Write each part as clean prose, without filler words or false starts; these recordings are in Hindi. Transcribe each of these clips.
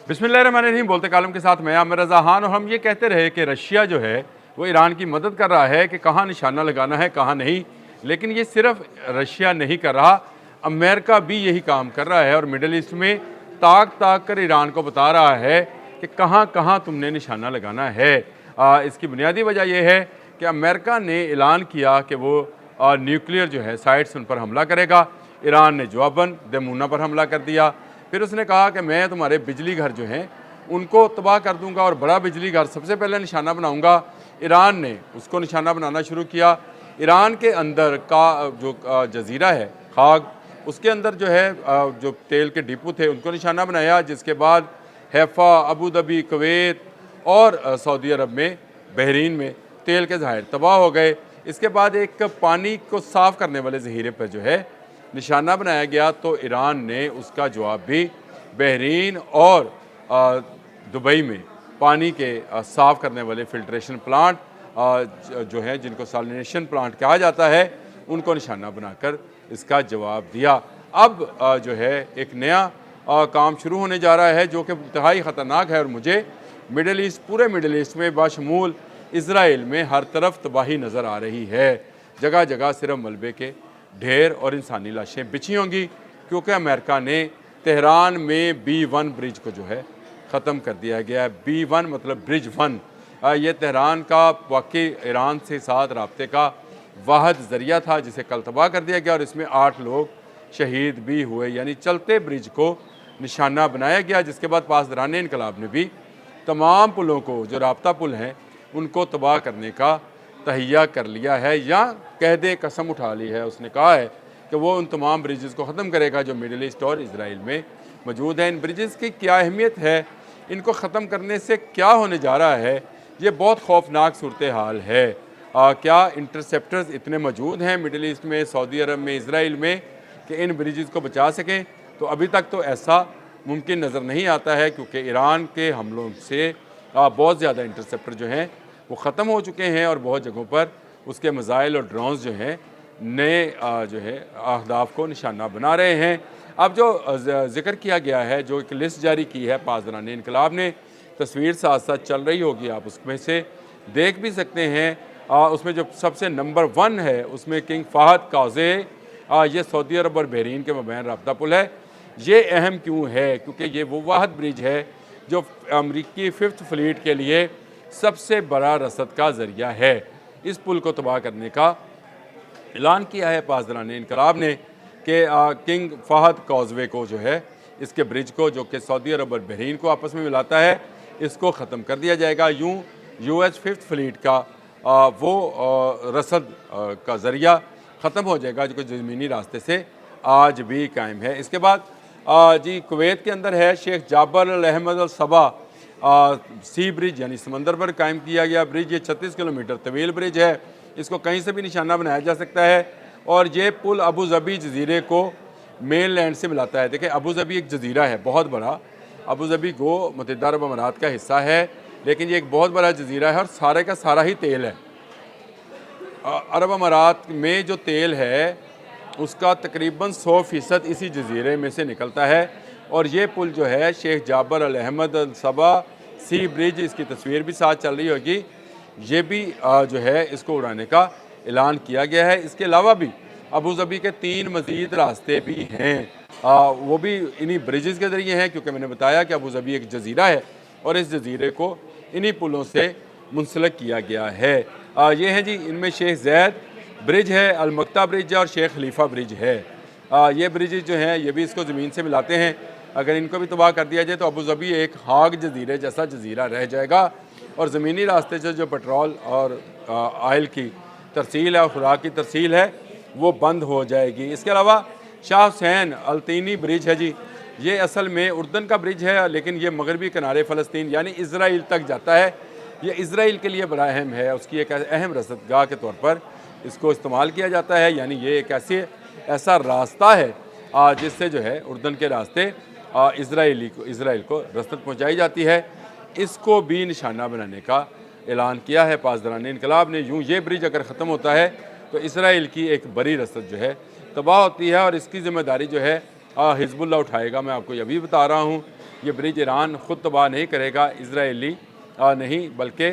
बिस्मिल्लाहिर्रहमानिर्रहीम। बोलते कालम के साथ मैं आमिर रज़ा खान। और हम ये कहते रहे कि रशिया जो है वो ईरान की मदद कर रहा है कि कहाँ निशाना लगाना है कहाँ नहीं, लेकिन ये सिर्फ रशिया नहीं कर रहा, अमेरिका भी यही काम कर रहा है और मिडल ईस्ट में ताक ताक कर ईरान को बता रहा है कि कहाँ कहाँ तुमने निशाना लगाना है। इसकी बुनियादी वजह यह है कि अमेरिका ने ऐलान किया कि वो न्यूक्लियर जो है साइट्स उन पर हमला करेगा। ईरान ने जवाबन दमूना पर हमला कर दिया। फिर उसने कहा कि मैं तुम्हारे बिजली घर जो हैं उनको तबाह कर दूंगा और बड़ा बिजली घर सबसे पहले निशाना बनाऊंगा। ईरान ने उसको निशाना बनाना शुरू किया। ईरान के अंदर का जो जजीरा है खाग, उसके अंदर जो है जो तेल के डिपो थे उनको निशाना बनाया, जिसके बाद हैफ़ा, अबू धाबी, कुवैत और सऊदी अरब में, बहरीन में तेल के ज़ाहिर तबाह हो गए। इसके बाद एक पानी को साफ़ करने वाले ज़हीरे पर जो है निशाना बनाया गया, तो ईरान ने उसका जवाब भी बहरीन और दुबई में पानी के साफ़ करने वाले फ़िल्ट्रेशन प्लांट जो हैं, जिनको सैलिनेशन प्लांट कहा जाता है, उनको निशाना बनाकर इसका जवाब दिया। अब जो है एक नया काम शुरू होने जा रहा है जो कि इंतहाई ख़तरनाक है और मुझे मिडल ईस्ट, पूरे मिडल ईस्ट में बाशमूल इज़राइल में हर तरफ तबाही नज़र आ रही है। जगह जगह सिर्फ मलबे के ढेर और इंसानी लाशें बिछी होंगी, क्योंकि अमेरिका ने तेहरान में B1 ब्रिज को जो है ख़त्म कर दिया गया है। B1 मतलब ब्रिज 1। ये तेहरान का वाकई ईरान से साथ राब्ते का वाहद ज़रिया था, जिसे कल तबाह कर दिया गया और इसमें 8 लोग शहीद भी हुए। यानी चलते ब्रिज को निशाना बनाया गया, जिसके बाद पासदारान इनकलाब ने भी तमाम पुलों को, जो राब्ता पुल हैं, उनको तबाह करने का तहिया कर लिया है, या कह दे कसम उठा ली है। उसने कहा है कि वो उन तमाम ब्रिजेस को ख़त्म करेगा जो मिडल ईस्ट और इजराइल में मौजूद हैं। इन ब्रिजेस की क्या अहमियत है, इनको ख़त्म करने से क्या होने जा रहा है, ये बहुत खौफनाक सूरत हाल है। क्या इंटरसेप्टर्स इतने मौजूद हैं मिडल ईस्ट में, सऊदी अरब में, इजराइल में, कि इन ब्रिजेस को बचा सकें? तो अभी तक तो ऐसा मुमकिन नज़र नहीं आता है, क्योंकि ईरान के हमलों से बहुत ज़्यादा इंटरसेप्टर जो हैं वो ख़त्म हो चुके हैं और बहुत जगहों पर उसके मिसाइल और ड्रोन्स जो हैं नए जो है अहदाफ को निशाना बना रहे हैं। अब जो ज़िक्र किया गया है, जो एक लिस्ट जारी की है पासदारान इनकलाब ने, तस्वीर साथ साथ चल रही होगी, आप उसमें से देख भी सकते हैं। उसमें जो सबसे नंबर 1 है उसमें किंग फ़हद काज़े, ये सऊदी अरब और बहरीन के मबैन राब्ता पुल है। ये अहम क्यों है? क्योंकि ये वो वाहद ब्रिज है जो अमरीकी 5th फ्लीट के लिए सबसे बड़ा रसद का ज़रिया है। इस पुल को तबाह करने का ऐलान किया है पासदारान इनकलाब ने कि किंग फ़हद कॉजवे को जो है, इसके ब्रिज को, जो कि सऊदी अरब और बहरीन को आपस में मिलाता है, इसको ख़त्म कर दिया जाएगा। यूँ US 5th फ्लीट का वो रसद का ज़रिया ख़त्म हो जाएगा, जो कि ज़मीनी रास्ते से आज भी कायम है। इसके बाद जी कुवैत के अंदर है शेख जाबर अल अहमद अल सबा सी ब्रिज, यानी समंदर पर कायम किया गया ब्रिज। ये 36 किलोमीटर तवील ब्रिज है, इसको कहीं से भी निशाना बनाया जा सकता है। और ये पुल अबू धाबी जजीरे को मेन लैंड से मिलाता है। देखिए, अबू धाबी एक जजीरा है बहुत बड़ा। अबू धाबी गो मुत्तहिदा अरब अमारात का हिस्सा है, लेकिन ये एक बहुत बड़ा जजीरा है और सारे का सारा ही तेल है। अरब अमारात में जो तेल है उसका तकरीबन 100% इसी जजीरे में से निकलता है। और ये पुल जो है शेख जाबर अल अहमद अल सबा सी ब्रिज, इसकी तस्वीर भी साथ चल रही होगी, ये भी जो है इसको उड़ाने का ऐलान किया गया है। इसके अलावा भी अबू धाबी के 3 मज़ीद रास्ते भी हैं, वो भी इन्हीं ब्रिजेस के ज़रिए हैं, क्योंकि मैंने बताया कि अबू धाबी एक जजीरा है और इस जजीरे को इन्हीं पुलों से मुंसलिक किया गया है। ये हैं जी, इनमें शेख ज़ैद ब्रिज है, अलमक्ता ब्रिज है और शेख खलीफा ब्रिज है। ये ब्रिजेज जो हैं ये भी इसको ज़मीन से मिलाते हैं। अगर इनको भी तबाह कर दिया जाए तो अबू धाबी एक हाग जजीरे जैसा जजीरा रह जाएगा और ज़मीनी रास्ते से जो पेट्रोल और आयल की तरसील है और खुराक की तरसील है वो बंद हो जाएगी। इसके अलावा शाह हुसैन अलतीनी ब्रिज है जी, ये असल में उर्दन का ब्रिज है, लेकिन ये मगरबी किनारे फ़लस्तीन यानी इज़राइल तक जाता है। ये इज़राइल के लिए बड़ा अहम है, उसकी एक अहम रसदगाह के तौर पर इसको इस्तेमाल किया जाता है। यानी ये एक ऐसा रास्ता है जिससे जो है उर्दन के रास्ते इज़राइल को रसद पहुँचाई जाती है। इसको भी निशाना बनाने का ऐलान किया है पासदारान इनकलाब ने। यूँ ये ब्रिज अगर ख़त्म होता है तो इसराइल की एक बड़ी रसद जो है तबाह होती है और इसकी ज़िम्मेदारी जो है हिज़्बुल्लाह उठाएगा। मैं आपको ये भी बता रहा हूँ ये ब्रिज ईरान ख़ुद तबाह नहीं करेगा, इजरायली नहीं, बल्कि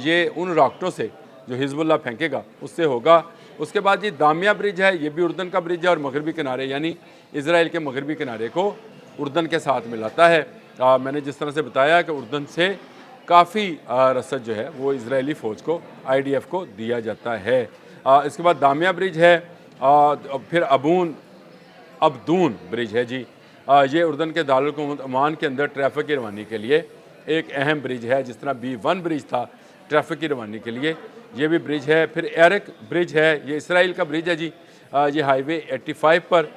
ये उन रॉकेटों से जो हिजबुल्लाह फेंकेगा उससे होगा। उसके बाद ये दामिया ब्रिज है, ये भी उर्दन का ब्रिज है और मगरबी किनारे यानी इजराइल के मगरबी किनारे को उर्दन के साथ मिलाता है। मैंने जिस तरह से बताया कि उर्दन से काफ़ी रसद जो है वो इजरायली फ़ौज को, IDF को दिया जाता है। इसके बाद दामिया ब्रिज है, फिर अब्दून ब्रिज है जी। ये उर्दन के दारुल हुकूमत ओमान के अंदर ट्रैफिक की रवानी के लिए एक अहम ब्रिज है, जिस तरह B1 ब्रिज था ट्रैफिक की रवानी के लिए, ये भी ब्रिज है। फिर एरिक ब्रिज है, ये इसराइल का ब्रिज है जी। ये हाईवे 85 पर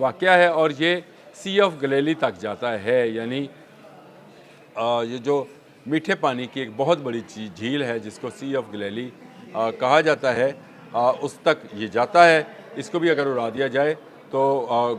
वाक़या है और ये सी ऑफ गलीली तक जाता है, यानी ये जो मीठे पानी की एक बहुत बड़ी झील है जिसको सी ऑफ गलीली कहा जाता है, उस तक ये जाता है। इसको भी अगर उड़ा दिया जाए तो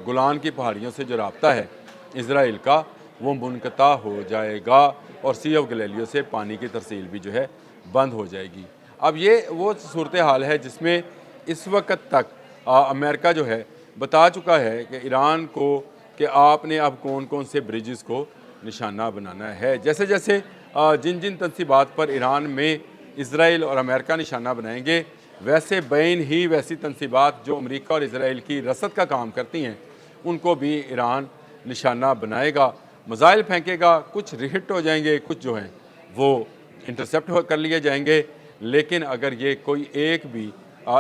गुलान की पहाड़ियों से जो राब्ता है इजराइल का वो मुनक़ता हो जाएगा और सी ऑफ गलीलियों से पानी की तरसील भी जो है बंद हो जाएगी। अब ये वो सूरत हाल है जिसमें इस वक्त तक अमेरिका जो है बता चुका है कि ईरान को कि आपने अब कौन कौन से ब्रिजेस को निशाना बनाना है। जैसे जैसे जिन जिन तनसीबात पर ईरान में इजराइल और अमेरिका निशाना बनाएंगे, वैसे बैन ही वैसी तनसीबात जो अमेरिका और इजराइल की रसद का काम करती हैं उनको भी ईरान निशाना बनाएगा, मिसाइल फेंकेगा। कुछ रिहिट हो जाएंगे, कुछ जो हैं वो इंटरसेप्ट कर लिए जाएंगे, लेकिन अगर ये कोई एक भी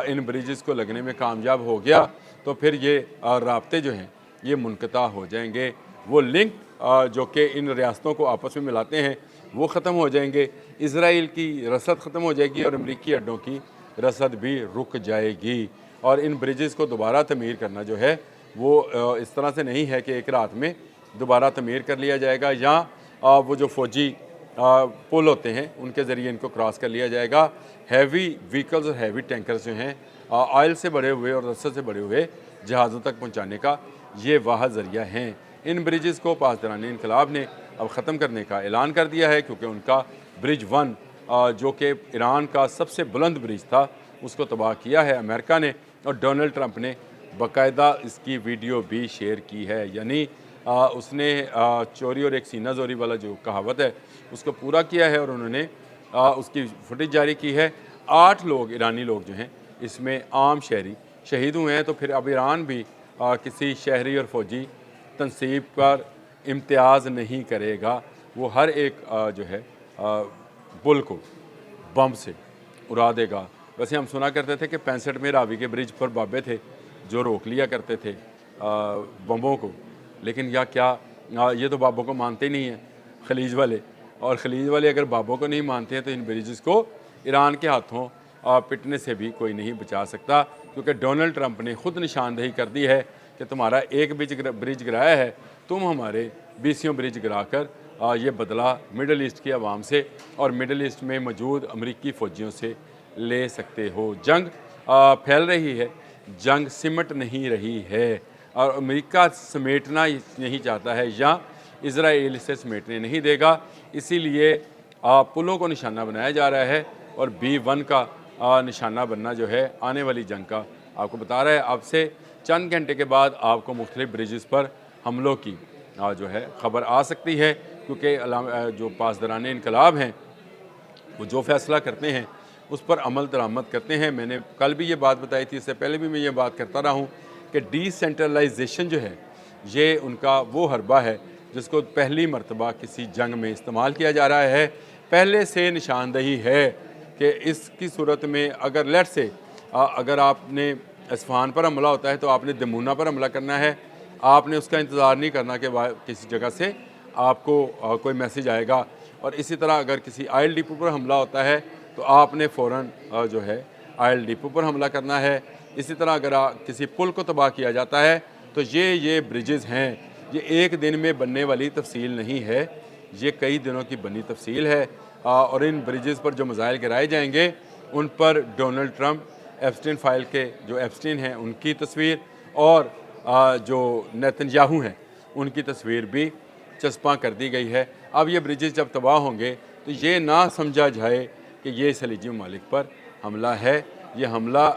इन ब्रिजेस को लगने में कामयाब हो गया तो फिर ये राब्ते जो हैं ये मुनक़ता हो जाएंगे। वो लिंक जो कि इन रियासतों को आपस में मिलाते हैं वो ख़त्म हो जाएंगे, इजराइल की रसद ख़त्म हो जाएगी और अमरीकी अड्डों की रसद भी रुक जाएगी। और इन ब्रिजेस को दोबारा तमीर करना जो है वो इस तरह से नहीं है कि एक रात में दोबारा तमीर कर लिया जाएगा, या वो जो फ़ौजी पुल होते हैं उनके ज़रिए इनको क्रॉस कर लिया जाएगा। हैवी व्हीकल्स और हैवी टैंकर्स जो हैं ऑयल से भरे हुए और रसद से भरे हुए जहाज़ों तक पहुँचाने का ये वाहिद ज़रिया हैं। इन ब्रिजेस को पासदारान इनकलाब ने अब ख़त्म करने का ऐलान कर दिया है, क्योंकि उनका ब्रिज 1 जो कि ईरान का सबसे बुलंद ब्रिज था उसको तबाह किया है अमेरिका ने, और डोनाल्ड ट्रंप ने बाकायदा इसकी वीडियो भी शेयर की है। यानी उसने चोरी और एक सीना जोरी वाला जो कहावत है उसको पूरा किया है और उन्होंने उसकी फुटेज जारी की है। 8 लोग ईरानी लोग जो हैं इसमें आम शहरी शहीद हुए हैं। तो फिर अब ईरान भी किसी शहरी और फौजी तनसीब पर इम्तियाज़ नहीं करेगा, वो हर एक जो है पुल को बम से उड़ा देगा। वैसे हम सुना करते थे कि 65 में रावी के ब्रिज पर बाबे थे जो रोक लिया करते थे बमों को, लेकिन या क्या ये तो बाबों को मानते ही नहीं हैं खलीज वाले, और ख़लीज वाले अगर बाबों को नहीं मानते हैं तो इन ब्रिजेस को ईरान के हाथों पिटने से भी कोई नहीं बचा सकता, क्योंकि डोनाल्ड ट्रंप ने ख़ुद निशानदेही कर दी है कि तुम्हारा एक ब्रिज गिराया है, तुम हमारे 20 ब्रिज गिराकर ये बदला मिडल ईस्ट की आवाम से और मिडल ईस्ट में मौजूद अमरीकी फ़ौजियों से ले सकते हो। जंग फैल रही है, जंग सिमट नहीं रही है, और अमेरिका समेटना नहीं चाहता है या इजराइल से समेटने नहीं देगा, इसीलिए पुलों को निशाना बनाया जा रहा है और B1 का निशाना बनना जो है आने वाली जंग का आपको बता रहा है। अब से चंद घंटे के बाद आपको मुख्तलिफ ब्रिजेस पर हमलों की जो है ख़बर आ सकती है, क्योंकि जो पासदारान इनकलाब हैं वो जो फ़ैसला करते हैं उस पर अमल दरामद करते हैं। मैंने कल भी ये बात बताई थी, इससे पहले भी मैं ये बात करता रहा हूँ कि डिसेंट्रलाइजेशन जो है ये उनका वो हरबा है जिसको पहली मरतबा किसी जंग में इस्तेमाल किया जा रहा है। पहले से निशानदही है कि इसकी सूरत में अगर लेट से अगर आपने इस्फहान पर हमला होता है तो आपने दमूना पर हमला करना है, आपने उसका इंतज़ार नहीं करना कि किसी जगह से आपको कोई मैसेज आएगा। और इसी तरह अगर किसी आयल डिपो पर हमला होता है तो आपने फ़ौरन जो है आयल डिपो पर हमला करना है। इसी तरह अगर किसी पुल को तबाह किया जाता है तो ये ब्रिजेज़ हैं, ये एक दिन में बनने वाली तफसील नहीं है, ये कई दिनों की बनी तफसील है। और इन ब्रिजेज़ पर जो मिसाइल गिराए जाएंगे उन पर डोनाल्ड ट्रंप, एप्स्टीन फाइल के जो एप्स्टीन हैं उनकी तस्वीर और जो नेतन्याहू हैं उनकी तस्वीर भी चस्पा कर दी गई है। अब ये ब्रिजेज़ जब तबाह होंगे तो ये ना समझा जाए कि ये खलीजी ममालिक पर हमला है, ये हमला